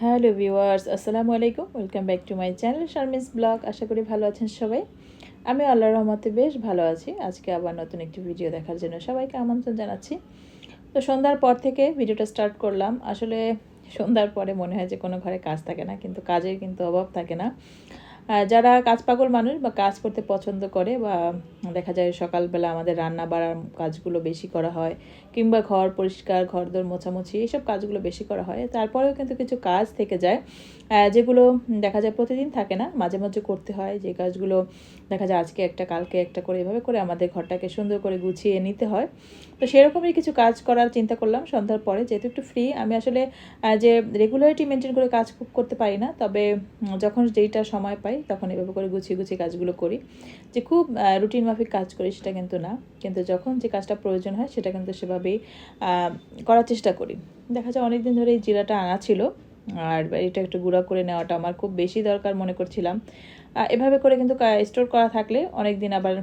Hello viewers, আসসালামু আলাইকুম। Welcome back to my channel Sharmin's blog. আশা করি ভালো আছেন সবাই। আমি আল্লাহর রহমতে বেশ ভালো আছি। আজকে আবার নতুন একটি ভিডিও দেখার জন্য সবাইকে আমন্ত্রণ জানাচ্ছি। তো সন্ধ্যার পর থেকে ভিডিওটা স্টার্ট করলাম। আসলে সন্ধ্যার পরে মনে হয় যে কোনো ঘরে কাজ থাকে না, কিন্তু কাজের কিন্তু অভাব থাকে না। যারা কাজ পাগল মানুষ বা কাজ করতে পছন্দ করে, বা দেখা যায় সকালবেলা আমাদের রান্না বাড়ার কাজগুলো বেশি করা হয়, কিংবা ঘর পরিষ্কার, ঘরদোর মোছামুছি, এইসব কাজগুলো বেশি করা হয়। তারপরেও কিন্তু কিছু কাজ থেকে যায়, যেগুলো দেখা যায় প্রতিদিন থাকে না, মাঝে মাঝে করতে হয়। যে কাজগুলো দেখা যায় আজকে একটা কালকে একটা করে এভাবে করে আমাদের ঘরটাকে সুন্দর করে গুছিয়ে নিতে হয়। তো সেরকমই কিছু কাজ করার চিন্তা করলাম সন্ধ্যার পরে, যেহেতু একটু ফ্রি। আমি আসলে যে রেগুলারিটি মেনটেন করে কাজ খুব করতে পারি না, তবে যখন যেইটা সময় পাই তখন এভাবে করে গুছিয়ে গুছিয়ে কাজগুলো করি। যে খুব রুটিন মাফিক কাজ করি সেটা কিন্তু না, কিন্তু যখন যে কাজটা প্রয়োজন হয় সেটা কিন্তু সেভাবেই করার চেষ্টা করি। দেখা যায় অনেক দিন ধরে এই জিরাটা আনা ছিল, আর এটা একটু গুঁড়া করে নেওয়াটা আমার খুব বেশি দরকার মনে করছিলাম। এভাবে করে কিন্তু স্টোর করা থাকলে অনেক দিন আবার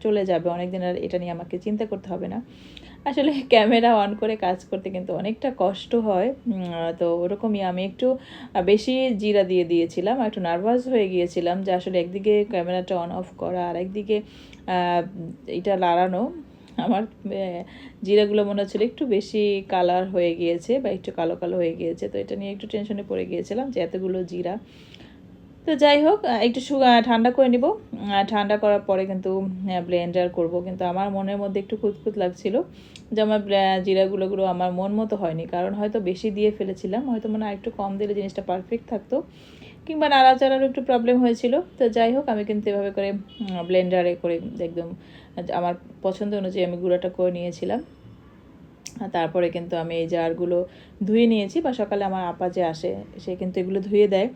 চলে যাবে, অনেক দিন আর এটা নিয়ে আমাকে চিন্তা করতে হবে না। আসলে ক্যামেরা অন করে কাজ করতে কিন্তু অনেকটা কষ্ট হয়। তো ওরকমই আমি একটু বেশি জিরা দিয়ে দিয়েছিলাম, একটু নার্ভাস হয়ে গিয়েছিলাম যে আসলে একদিকে ক্যামেরাটা অন অফ করা আর একদিকে এটা লাড়ানো। আমার জিরাগুলো মনে হচ্ছিল একটু বেশি কালার হয়ে গিয়েছে বা একটু কালো কালো হয়ে গিয়েছে, তো এটা নিয়ে একটু টেনশনে পড়ে গিয়েছিলাম যে এতগুলো জিরা। তো যাই হোক, একটু ঠান্ডা করে নিব। ঠান্ডা করার পরে কিন্তু ব্লেন্ডার করব, কিন্তু আমার মনের মধ্যে একটু খুঁতখুত লাগছিল যে আমার জিরাগুলোগুলো আমার মন মতো হয়নি, কারণ হয়তো বেশি দিয়ে ফেলেছিলাম, হয়তো মনে হয় একটু কম দিলে জিনিসটা পারফেক্ট থাকতো, কিংবা নাড়াচাড়ারও একটু প্রবলেম হয়েছিল। তো যাই হোক, আমি কিন্তু এভাবে করে ব্লেন্ডারে করে একদম আমার পছন্দ অনুযায়ী আমি গুঁড়াটা করে নিয়েছিলাম। তারপরে কিন্তু আমি এই জারগুলো ধুয়ে নিয়েছি, বা সকালে আমার আপা যে আসে সে কিন্তু এগুলো ধুয়ে দেয়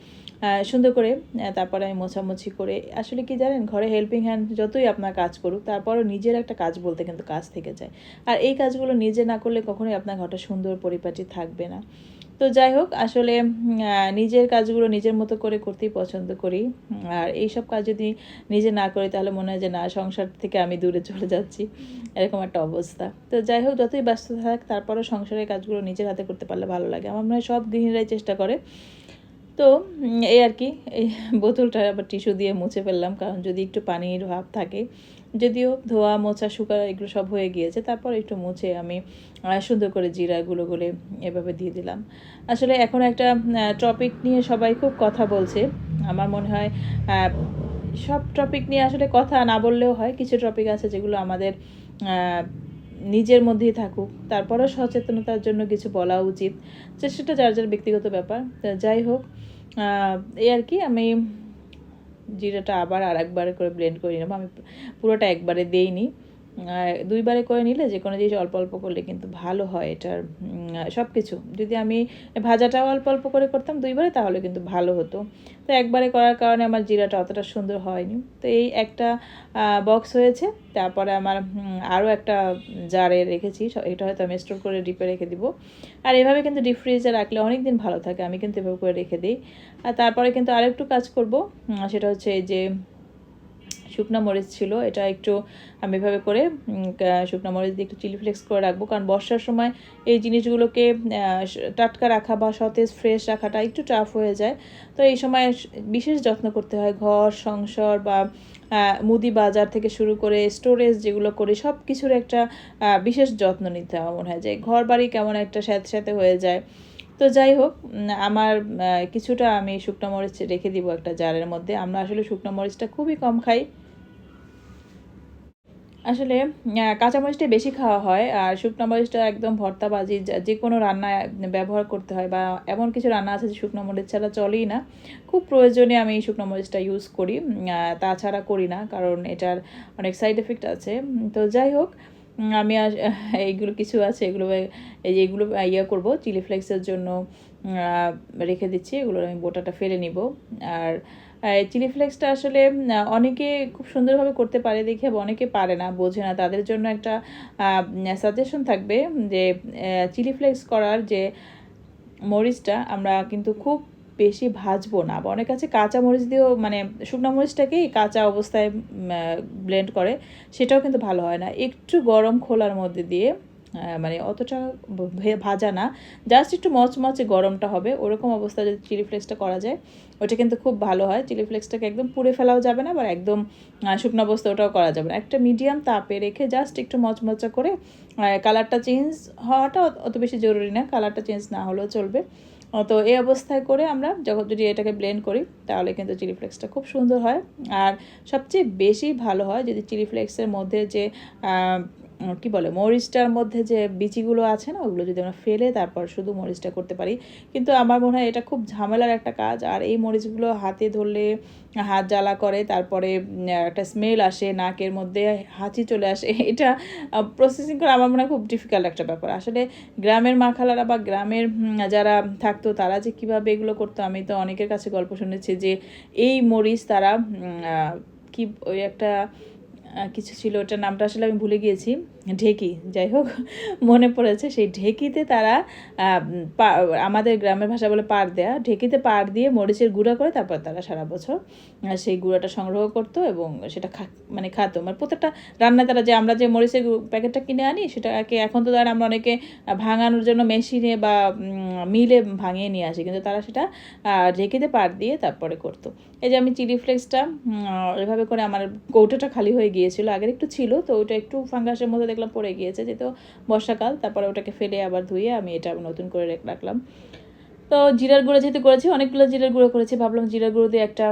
সুন্দর করে। তারপরে আমি মোছামুছি করে, আসলে কি জানেন, ঘরে হেল্পিং হ্যান্ড যতই আপনার কাজ করুক, তারপরও নিজের একটা কাজ বলতে কিন্তু কাজ থেকে যায়। আর এই কাজগুলো নিজে না করলে কখনোই আপনার ঘরটা সুন্দর পরিপাটি থাকবে না। তো যাই হোক, আসলে নিজের কাজগুলো নিজের মতো করে করতেই পছন্দ করি। আর এইসব কাজ যদি নিজে না করি তাহলে মনে হয় যে না, সংসার থেকে আমি দূরে চলে যাচ্ছি, এরকম একটা অবস্থা। তো যাই হোক, যতই ব্যস্ত থাক তারপরও সংসারের কাজগুলো নিজের হাতে করতে পারলে ভালো লাগে। আমার মনে হয় সব গৃহিণীরাই চেষ্টা করে। তো এই আর কি, এই বোতলটা আবার টিস্যু দিয়ে মুছে ফেললাম, কারণ যদি একটু পানির ভাব থাকে, যদিও ধোয়া মোছা শুকা এগুলো সব হয়ে গিয়েছে, তারপর একটু মুছে আমি সুন্দর করে জিরাগুলো গলে এভাবে দিয়ে দিলাম। আসলে এখন একটা টপিক নিয়ে সবাই খুব কথা বলছে। আমার মনে হয় সব টপিক নিয়ে আসলে কথা না বললেও হয়, কিছু টপিক আছে যেগুলো আমাদের নিজের মধ্যেই থাকুক, তারপরও সচেতনতার জন্য কিছু বলা উচিত, সেটা যার যার ব্যক্তিগত ব্যাপার। যাই হোক, এই আর কি, আমি জিরাটা আবার আর একবারে করে ব্লেন্ড করে নিলাম। আমি পুরোটা একবারে দিইনি, দুইবারে করে নিলে যে কোনো জিনিস অল্প অল্প করলে কিন্তু ভালো হয়। এটার সব কিছু যদি আমি ভাজাটাও অল্প অল্প করে করতাম দুইবারে, তাহলে কিন্তু ভালো হতো। তো একবারে করার কারণে আমার জিরাটা অতটা সুন্দর হয়নি। তো এই একটা বক্স হয়েছে। তারপরে আমার আরও একটা জারে রেখেছি, এটা হয়তো আমি স্টোর করে ডিপে রেখে দিব। আর এভাবে কিন্তু ডিপ ফ্রিজে রাখলে অনেক দিন ভালো থাকে, আমি কিন্তু এভাবে করে রেখে দিই। আর তারপরে কিন্তু আরেকটু কাজ করব, সেটা হচ্ছে এই যে শুকনো মরিচ ছিল, এটা একটু আমি এভাবে করে শুকনো মরিচ দিয়ে একটু চিলি ফ্লেক্স করে রাখবো, কারণ বর্ষার সময় এই জিনিসগুলোকে টাটকা রাখা বা সতেজ ফ্রেশ রাখাটা একটু টাফ হয়ে যায়। তো এই সময় বিশেষ যত্ন করতে হয়, ঘর সংসার বা মুদি বাজার থেকে শুরু করে স্টোরেজ যেগুলো করি সব কিছুর একটা বিশেষ যত্ন নিতে আমার মনে হয়, যে ঘর বাড়ি কেমন একটা স্যাঁতস্যাঁতে হয়ে যায়। তো যাই হোক, আমার কিছুটা আমি শুকনো মরিচ রেখে দিব একটা জারের মধ্যে। আমরা আসলে শুকনো মরিচটা খুবই কম খাই, আসলে কাঁচামরিচটাই বেশি খাওয়া হয়, আর শুকনো মরিচটা একদম ভর্তাবাজি যে কোনো রান্নায় ব্যবহার করতে হয়, বা এমন কিছু রান্না আছে যে শুকনো মরিচ ছাড়া চলেই না। খুব প্রয়োজনে আমি এই শুকনো মরিচটা ইউজ করি, তাছাড়া করি না, কারণ এটার অনেক সাইড এফেক্ট আছে। তো যাই হোক, আমি আর এইগুলো কিছু আছে, এগুলো এই যে এগুলো করবো চিলি ফ্লেক্সের জন্য রেখে দিচ্ছি, এগুলোর আমি বোটাটা ফেলে নিব। আর চিলি ফ্লেক্সটা আসলে অনেকে খুব সুন্দরভাবে করতে পারে দেখে, অনেকে পারে না, বোঝে না, তাদের জন্য একটা সাজেশন থাকবে যে চিলি ফ্লেক্স করার যে মরিচটা আমরা কিন্তু খুব বেশি ভাজবো না, বা অনেক আছে কাঁচা মরিচ দিয়েও, মানে শুকনো মরিচটাকেই কাঁচা অবস্থায় ব্লেন্ড করে, সেটাও কিন্তু ভালো হয় না। একটু গরম খোলার মধ্যে দিয়ে মানে অতটা ভাজা না, জাস্ট একটু মচমচে গরমটা হবে, ওরকম অবস্থা যদি চিলি ফ্লেক্সটা করা যায় ওটা কিন্তু খুব ভালো হয়। চিলি ফ্লেক্সটাকে একদম পুড়ে ফেলাও যাবে না, আবার একদম শুকনো অবস্থা ওটাও করা যাবে না, একটা মিডিয়াম তাপে রেখে জাস্ট একটু মচমচা করে কালারটা চেঞ্জ হওয়াটা অত বেশি জরুরি না, কালারটা চেঞ্জ না হলেও চলবে। তো এই অবস্থায় করে আমরা যখন যদি এটাকে ব্লেন্ড করি তাহলে কিন্তু চিলি ফ্লেক্সটা খুব সুন্দর হয়। আর সবচেয়ে বেশি ভালো হয় যদি চিলি ফ্লেক্সের মধ্যে যে কি বলে মরিচটার মধ্যে যে বিচিগুলো আছে না, ওগুলো যদি আমরা ফেলে তারপর শুধু মরিচটা করতে পারি। কিন্তু আমার মনে হয় এটা খুব ঝামেলার একটা কাজ, আর এই মরিচগুলো হাতে ধরলে হাত জ্বালা করে, তারপরে একটা স্মেল আসে, নাকের মধ্যে হাঁচি চলে আসে। এটা প্রসেসিং করা আমার মনে হয় খুব ডিফিকাল্ট একটা ব্যাপার। আসলে গ্রামের মা খালারা বা গ্রামের যারা থাকতো তারা যে কীভাবে এগুলো করতো, আমি তো অনেকের কাছে গল্প শুনেছি যে এই মরিচ তারা কি ওই একটা কিছু ছিল, ওটার নামটা আসলে আমি ভুলে গিয়েছি, ঢেকি, যাই হোক মনে পড়েছে, সেই ঢেকিতে তারা আমাদের গ্রামের ভাষা বলে পাড় দেয়া, ঢেকিতে পাড় দিয়ে মরিচের গুঁড়া করে তারপর তারা সারা বছর সেই গুঁড়াটা সংগ্রহ করতো এবং সেটা মানে খাতো। মানে প্রত্যেকটা রান্নায় তারা যে আমরা যে মরিচের প্যাকেটটা কিনে আনি সেটাকে এখন তো তারা আমরা অনেকে ভাঙানোর জন্য মেশিনে বা মিলে ভাঙিয়ে নিয়ে আসি, কিন্তু তারা সেটা ঢেকিতে পাড় দিয়ে তারপরে করতো। এই যে আমি চিলি ফ্লেক্সটা এভাবে করে আমার কৌটোটা খালি হয়ে গিয়েছিল, আগের একটু ছিল তো ওটা একটু ফাঙ্গাসের মধ্যে দেখলাম পড়ে গিয়েছে, যেহেতু বর্ষাকাল, তারপরে ওটাকে ফেলে আবার ধুয়ে আমি এটা নতুন করে রাখলাম। তো জিরার গুঁড়ো যেহেতু করেছি, অনেকগুলো জিরার গুঁড়ো করেছি, ভাবলাম জিরার গুঁড়ো দিয়ে একটা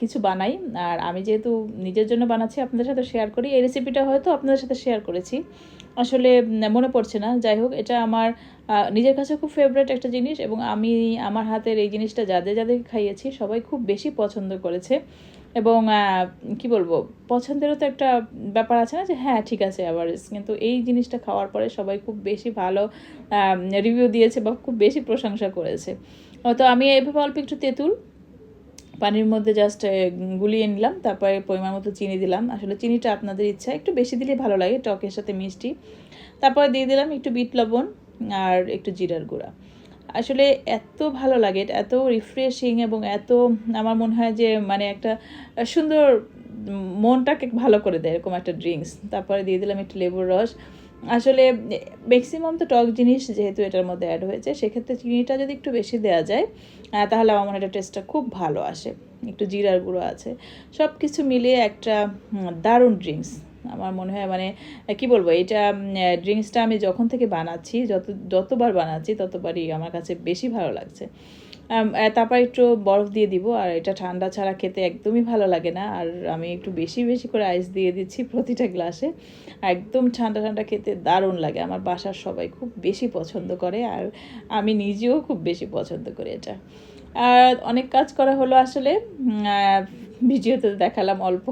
কিছু বানাই। আর আমি যেহেতু নিজের জন্য বানাচ্ছি আপনাদের সাথে শেয়ার করি, এই রেসিপিটা হয়তো আপনাদের সাথে শেয়ার করেছি, আসলে মনে পড়ছে না। যাই হোক, এটা আমার নিজের কাছে খুব ফেভারিট একটা জিনিস এবং আমি আমার হাতের এই জিনিসটা যাদেরকে খাইয়েছি সবাই খুব বেশি পছন্দ করেছে। এবং কি বলবো, পছন্দেরও তো একটা ব্যাপার আছে না যে হ্যাঁ ঠিক আছে অ্যাভারেজ, কিন্তু এই জিনিসটা খাওয়ার পরে সবাই খুব বেশি ভালো রিভিউ দিয়েছে বা খুব বেশি প্রশংসা করেছে। তো আমি এভাবে অল্প একটু তেঁতুল পানির মধ্যে জাস্ট গুলিয়ে নিলাম, তারপরে পরিমাণ মতো চিনি দিলাম, আসলে চিনিটা আপনাদের ইচ্ছা, একটু বেশি দিলে ভালো লাগে টকের সাথে মিষ্টি। তারপরে দিয়ে দিলাম একটু বিট লবণ আর একটু জিরার গুঁড়া। আসলে এত ভালো লাগে, এত রিফ্রেশিং এবং এত আমার মনে হয় যে মানে একটা সুন্দর মনটাকে ভালো করে দেয় এরকম একটা ড্রিঙ্কস। তারপরে দিয়ে দিলাম একটু লেবুর রস। আসলে ম্যাক্সিমাম তো টক জিনিস যেহেতু এটার মধ্যে অ্যাড হয়েছে, সেক্ষেত্রে চিনিটা যদি একটু বেশি দেওয়া যায় তাহলে আমার মনে হয় টেস্টটা খুব ভালো আসে। একটু জিরার গুঁড়ো আছে, সব কিছু মিলিয়ে একটা দারুণ ড্রিঙ্কস আমার মনে হয়। মানে কি বলবো, এটা ড্রিঙ্কসটা আমি যখন থেকে বানাচ্ছি, যতবার বানাচ্ছি ততবারই আমার কাছে বেশি ভালো লাগছে। তারপর একটু বরফ দিয়ে দিব, আর এটা ঠান্ডা ছাড়া খেতে একদমই ভালো লাগে না। আর আমি একটু বেশি বেশি করে আইস দিয়ে দিচ্ছি প্রতিটা গ্লাসে, একদম ঠান্ডা ঠান্ডা খেতে দারুণ লাগে। আমার বাসার সবাই খুব বেশি পছন্দ করে, আর আমি নিজেও খুব বেশি পছন্দ করি এটা। আর অনেক কাজ করা হলো আসলে, ভিডিওতে দেখালাম অল্প,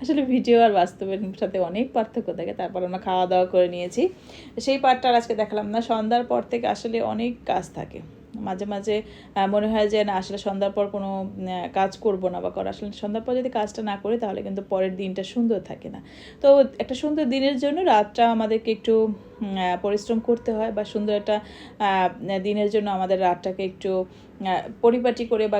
আসলে ভিডিও আর বাস্তবের সাথে অনেক পার্থক্য থাকে। তারপর আমরা খাওয়া দাওয়া করে নিয়েছি, সেই পার্টটা আজকে দেখালাম না। সন্ধ্যার পর থেকে আসলে অনেক কাজ থাকে, মাঝে মাঝে মনে হয় যে না আসলে সন্ধ্যার পর কোনো কাজ করব না বা আসলে সন্ধ্যার পর যদি কাজটা না করি তাহলে কিন্তু পরের দিনটা সুন্দর থাকে না। তো একটা সুন্দর দিনের জন্য রাতটা আমাদেরকে একটু পরিশ্রম করতে হয়, বা সুন্দর একটা দিনের জন্য আমাদের রাতটাকে একটু পরিপাটি করে বা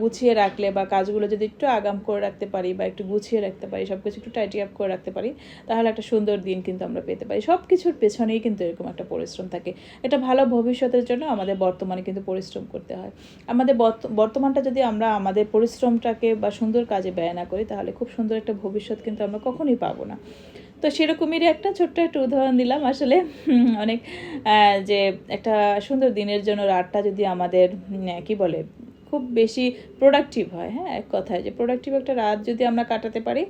গুছিয়ে রাখলে, বা কাজগুলো যদি একটু আগাম করে রাখতে পারি বা একটু গুছিয়ে রাখতে পারি, সব কিছু একটু টাইটি আপ করে রাখতে পারি, তাহলে একটা সুন্দর দিন কিন্তু আমরা পেতে পারি। সব কিছুর পেছনেই কিন্তু এরকম একটা পরিশ্রম থাকে। এটা ভালো ভবিষ্যতের জন্য আমাদের বর্তমানে কিন্তু পরিশ্রম করতে হয়। আমাদের বর্তমানটা যদি আমরা আমাদের পরিশ্রমটাকে বা সুন্দর কাজে ব্যয় না করি, তাহলে খুব সুন্দর একটা ভবিষ্যৎ কিন্তু আমরা কখনোই পাবো না। তো সেরকমই একটা ছোট্ট একটা উদাহরণ দিলাম আসলে। অনেক যে একটা সুন্দর দিনের জন্য রাতটা যদি আমাদের কি বলে খুব বেশি প্রোডাক্টিভ হয়, হ্যাঁ এক কথায় যে প্রোডাক্টিভ একটা রাত যদি আমরা কাটাতে পারি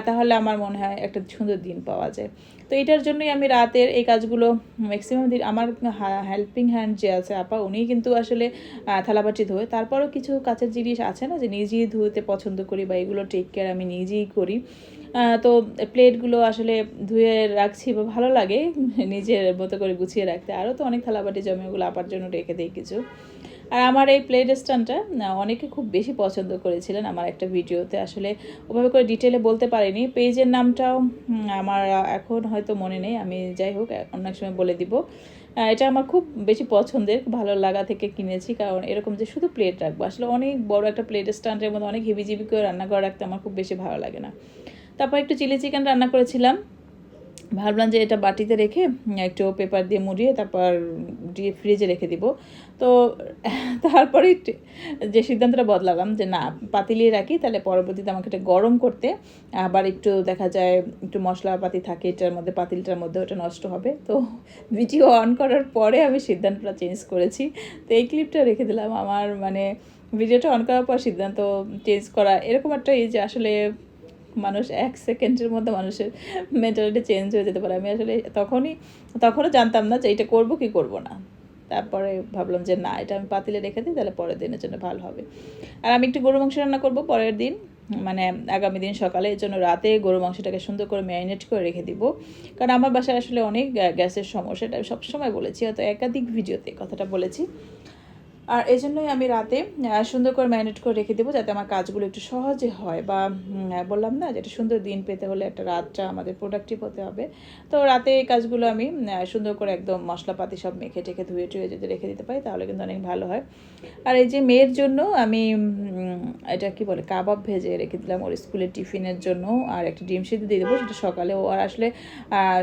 তাহলে আমার মনে হয় একটা সুন্দর দিন পাওয়া যায়। তো এটার জন্যই আমি রাতের এই কাজগুলো ম্যাক্সিমাম দিন, আমার হেল্পিং হ্যান্ড যে আছে আপা, উনিই কিন্তু আসলে থালাবাটি ধোয়। তারপরও কিছু কাছের জিনিস আছে না যে নিজেই ধুতে পছন্দ করি, বা এগুলো টেক কেয়ার আমি নিজেই করি। তো প্লেটগুলো আসলে ধুয়ে রাখছি বা ভালো লাগে নিজের মতো করে গুছিয়ে রাখতে। আরও তো অনেক থালাবাটি জমে, ওগুলো আপার জন্য রেখে দিই কিছু। আর আমার এই প্লেট স্ট্যান্ডটা অনেকে খুব বেশি পছন্দ করেছিলেন আমার একটা ভিডিওতে, আসলে ওভাবে করে ডিটেলে বলতে পারিনি। পেজের নামটাও আমার এখন হয়তো মনে নেই, আমি যাই হোক অনেক সময় বলে দিব। এটা আমার খুব বেশি পছন্দের, ভালো লাগা থেকে কিনেছি, কারণ এরকম যে শুধু প্লেট রাখবো, আসলে অনেক বড় একটা প্লেট স্ট্যান্ডের মধ্যে অনেক হেভিজিবি করে রান্না করে রাখতে আমার খুব বেশি ভালো লাগে না। তারপর একটু চিলি চিকেন রান্না করেছিলাম, ভাবলাম যে এটা বাটিতে রেখে একটু পেপার দিয়ে মুড়িয়ে তারপর দিয়ে ফ্রিজে রেখে দিব। তো তারপরেই যে সিদ্ধান্তটা বদলালাম যে না, পাতিলিয়ে রাখি, তাহলে পরবর্তীতে আমাকে এটা গরম করতে আবার একটু দেখা যায় একটু মশলাপাতি থাকে এটার মধ্যে, পাতিলটার মধ্যে, ওটা নষ্ট হবে। তো ভিডিও অন করার পরে আমি সিদ্ধান্তটা চেঞ্জ করেছি। তো এই ক্লিপটা রেখে দিলাম। আমার মানে ভিডিওটা অন করার পর সিদ্ধান্ত চেঞ্জ করা এরকম একটা এই যে আসলে মানুষ 1 সেকেন্ডের মধ্যে মানুষের মেন্টালিটি চেঞ্জ হয়ে যেতে পারে। আমি আসলে তখনও জানতাম না যে এটা করব কি করব না। তারপরে ভাবলাম যে না, এটা আমি পাতিলে রেখে দিই, তাহলে পরের দিনের জন্য ভালো হবে। আর আমি একটু গরু মাংস রান্না করব পরের দিন, মানে আগামী দিন সকালে। এর জন্য রাতে গরু মাংসটাকে সুন্দর করে ম্যারিনেট করে রেখে দিব। কারণ আমার বাসায় আসলে অনেক গ্যাসের সমস্যা, এটা আমি সবসময় বলেছি, হয়তো একাধিক ভিডিওতে কথাটা বলেছি। আর এই জন্যই আমি রাতে সুন্দর করে ম্যারিনেট করে রেখে দেবো, যাতে আমার কাজগুলো একটু সহজে হয়। বা বললাম না যে একটা সুন্দর দিন পেতে হলে একটা রাতটা আমাদের প্রোডাক্টিভ হতে হবে। তো রাতে এই কাজগুলো আমি সুন্দর করে একদম মশলাপাতি সব মেখে টেখে ধুয়ে টুয়ে যদি রেখে দিতে পারি তাহলে কিন্তু অনেক ভালো হয়। আর এই যে মেয়ের জন্য আমি এটা কি বলে কাবাব ভেজে রেখে দিলাম ওর স্কুলের টিফিনের জন্য। আর একটা ডিম সিদ্ধ দিয়ে দেবো, সেটা সকালে। ও আর আসলে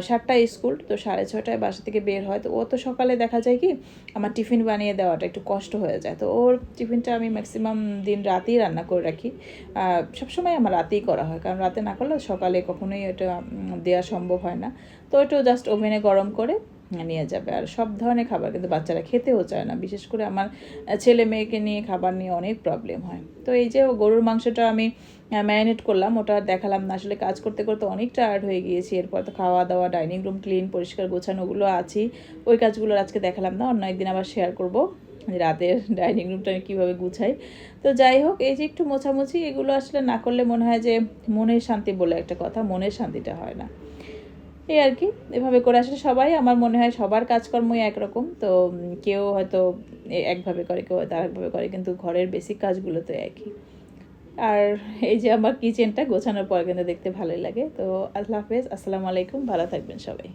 7টায় স্কুল, তো 6:30টায় বাসা থেকে বের হয়। তো ও তো সকালে দেখা যায় কি আমার টিফিন বানিয়ে দেওয়াটা একটু কষ্ট হয়ে যায়। তো ওর টিফিনটা আমি ম্যাক্সিমাম দিন রাতেই রান্না করে রাখি। সবসময় আমার রাতেই করা হয়, কারণ রাতে না করলে সকালে কখনোই এটা দেওয়া সম্ভব হয় না। তো ওটাও জাস্ট ওভেনে গরম করে নিয়ে যাবে। আর সব ধরনের খাবার কিন্তু বাচ্চারা খেতেও চায় না, বিশেষ করে আমার ছেলে মেয়েকে নিয়ে খাবার নিয়ে অনেক প্রবলেম হয়। তো এই যে গরুর মাংসটা আমি ম্যারিনেট করলাম, ওটা দেখালাম না, আসলে কাজ করতে করতে অনেক টায়ার্ড হয়ে গিয়েছি। এরপর তো খাওয়া দাওয়া, ডাইনিং রুম ক্লিন পরিষ্কার গোছানোগুলো আছেই, ওই কাজগুলো আজকে দেখালাম না, অন্য একদিন আবার শেয়ার করব রাতের ডাইনিং রুমটা আমি কীভাবে গুছাই। তো যাই হোক, এই যে একটু মোছামুছি, এগুলো আসলে না করলে মনে হয় যে মনের শান্তি বলে একটা কথা, মনের শান্তিটা হয় না। এই আর কি, এভাবে করে আসলে সবাই, আমার মনে হয় সবার কাজকর্মই একরকম। তো কেউ হয়তো একভাবে করে, কেউ হয়তো আরেকভাবে করে, কিন্তু ঘরের বেসিক কাজগুলো তো একই। আর এই যে আমার কিচেনটা গোছানোর পর কিন্তু দেখতে ভালোই লাগে। তো আল্লাহ হাফেজ, আসসালামু আলাইকুম, ভালো থাকবেন সবাই।